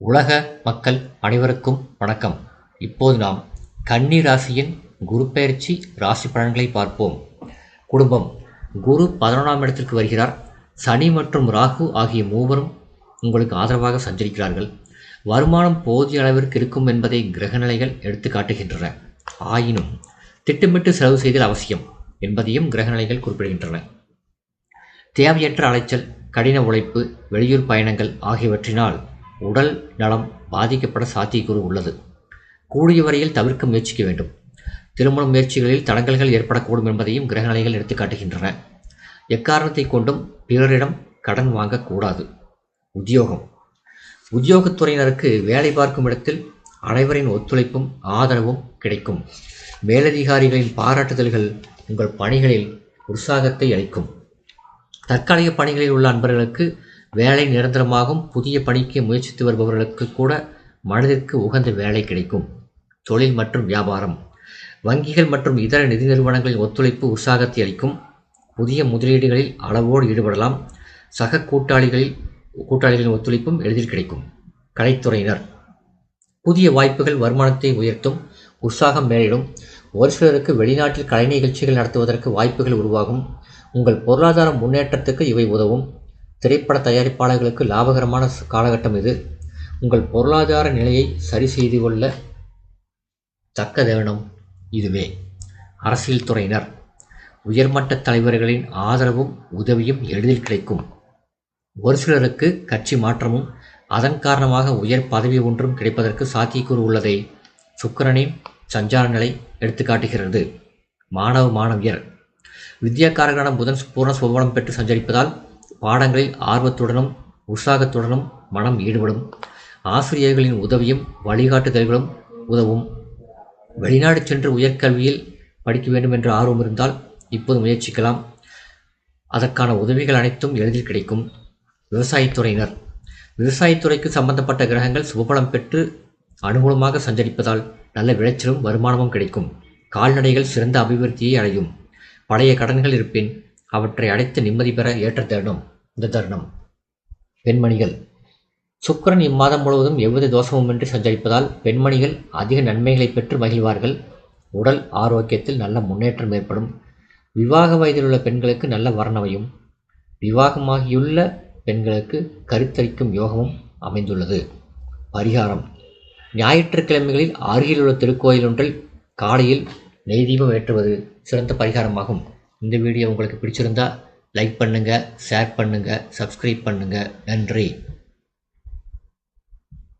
உலக மக்கள் அனைவருக்கும் வணக்கம். இப்போது நாம் கன்னி ராசியின் குரு பெயர்ச்சி ராசி பலன்களை பார்ப்போம். குடும்பம். குரு 11ஆம் இடத்திற்கு வருகிறார். சனி மற்றும் ராகு ஆகிய மூவரும் உங்களுக்கு ஆதரவாக சஞ்சரிக்கிறார்கள். வருமானம் போதிய அளவிற்கு இருக்கும் என்பதை கிரகநிலைகள் எடுத்து காட்டுகின்றன. ஆயினும் திட்டமிட்டு செலவு செய்தல் அவசியம் என்பதையும் கிரகநிலைகள் குறிப்பிடுகின்றன. தேவையற்ற அலைச்சல், கடின உழைப்பு, வெளியூர் பயணங்கள் ஆகியவற்றினால் உடல் நலம் பாதிக்கப்பட சாத்தியக்கூறு உள்ளது. கூடிய வரையில் தவிர்க்க முயற்சிக்க வேண்டும். திருமண முயற்சிகளில் தடங்கல்கள் ஏற்படக்கூடும் என்பதையும் கிரகநிலைகள் எடுத்து காட்டுகின்றன. எக்காரணத்தை கொண்டும் பிறரிடம் கடன் வாங்கக்கூடாது. உத்தியோகம். உத்தியோகத்துறையினருக்கு வேலை பார்க்கும் இடத்தில் அனைவரின் ஒத்துழைப்பும் ஆதரவும் கிடைக்கும். மேலதிகாரிகளின் பாராட்டுதல்கள் உங்கள் பணிகளில் உற்சாகத்தை அளிக்கும். தற்காலிக பணிகளில் உள்ள அன்பர்களுக்கு வேலை நிரந்தரமாகும். புதிய பணிக்கு முயற்சித்து வருபவர்களுக்கு கூட மனதிற்கு உகந்த வேலை கிடைக்கும். தொழில் மற்றும் வியாபாரம். வங்கிகள் மற்றும் இதர நிதி நிறுவனங்களின் ஒத்துழைப்பு உற்சாகத்தை அளிக்கும். புதிய முதலீடுகளில் அளவோடு ஈடுபடலாம். சக கூட்டாளிகளின் ஒத்துழைப்பும் எளிதில் கிடைக்கும். கலைத்துறையினர். புதிய வாய்ப்புகள் வருமானத்தை உயர்த்தும். உற்சாகம் மேலிடும். ஒரு சிலருக்கு வெளிநாட்டில் கலை நிகழ்ச்சிகள் நடத்துவதற்கு வாய்ப்புகள் உருவாகும். உங்கள் பொருளாதார முன்னேற்றத்துக்கு இவை உதவும். திரைப்பட தயாரிப்பாளர்களுக்கு லாபகரமான காலகட்டம் இது. உங்கள் பொருளாதார நிலையை சரி செய்து கொள்ள தக்க தருணம் இதுவே. அரசியல் துறையினர். உயர்மட்ட தலைவர்களின் ஆதரவும் உதவியும் எளிதில் கிடைக்கும். ஒரு சிலருக்கு கட்சி மாற்றமும் அதன் காரணமாக உயர் பதவி ஒன்றும் கிடைப்பதற்கு சாத்தியக்கூறு உள்ளதை சுக்கிரனின் சஞ்சார நிலை எடுத்துக்காட்டுகிறது. மாணவியர். வித்யாக்காரர்களான புதன் பூர்ண சுபபலம் பெற்று சஞ்சரிப்பதால் பாடங்களில் ஆர்வத்துடனும் உற்சாகத்துடனும் மனம் ஈடுபடும். ஆசிரியர்களின் உதவியும் வழிகாட்டுதல்களும் உதவும். வெளிநாடு சென்று உயர்கல்வியில் படிக்க வேண்டும் என்ற ஆர்வம் இருந்தால் இப்போது முயற்சிக்கலாம். அதற்கான உதவிகள் அனைத்தும் எளிதில் கிடைக்கும். விவசாயத்துறையினர். விவசாயத்துறைக்கு சம்பந்தப்பட்ட கிரகங்கள் சுபபலம் பெற்று அனுகூலமாக சஞ்சரிப்பதால் நல்ல விளைச்சலும் வருமானமும் கிடைக்கும். கால்நடைகள் சிறந்த அபிவிருத்தியை அடையும். பழைய கடன்கள் இருப்பின் அவற்றை அடைத்து நிம்மதி பெற ஏற்ற தருணம். பெண்மணிகள். சுக்கிரன் இம்மாதம் முழுவதும் எவ்வித தோஷமுமின்றி சஞ்சரிப்பதால் பெண்மணிகள் அதிக நன்மைகளை பெற்று மகிழ்வார்கள். உடல் ஆரோக்கியத்தில் நல்ல முன்னேற்றம் ஏற்படும். விவாக வயதில் உள்ள பெண்களுக்கு நல்ல வரனமையும் விவாகமாகியுள்ள பெண்களுக்கு கருத்தரிக்கும் யோகமும் அமைந்துள்ளது. பரிகாரம். ஞாயிற்றுக்கிழமைகளில் அருகிலுள்ள திருக்கோயில் ஒன்றில் காலையில் நெய் தீபம் ஏற்றுவது சிறந்த பரிகாரமாகும். இந்த வீடியோ உங்களுக்கு பிடிச்சிருந்தா லைக் பண்ணுங்கள், ஷேர் பண்ணுங்கள், சப்ஸ்கிரைப் பண்ணுங்கள். நன்றி.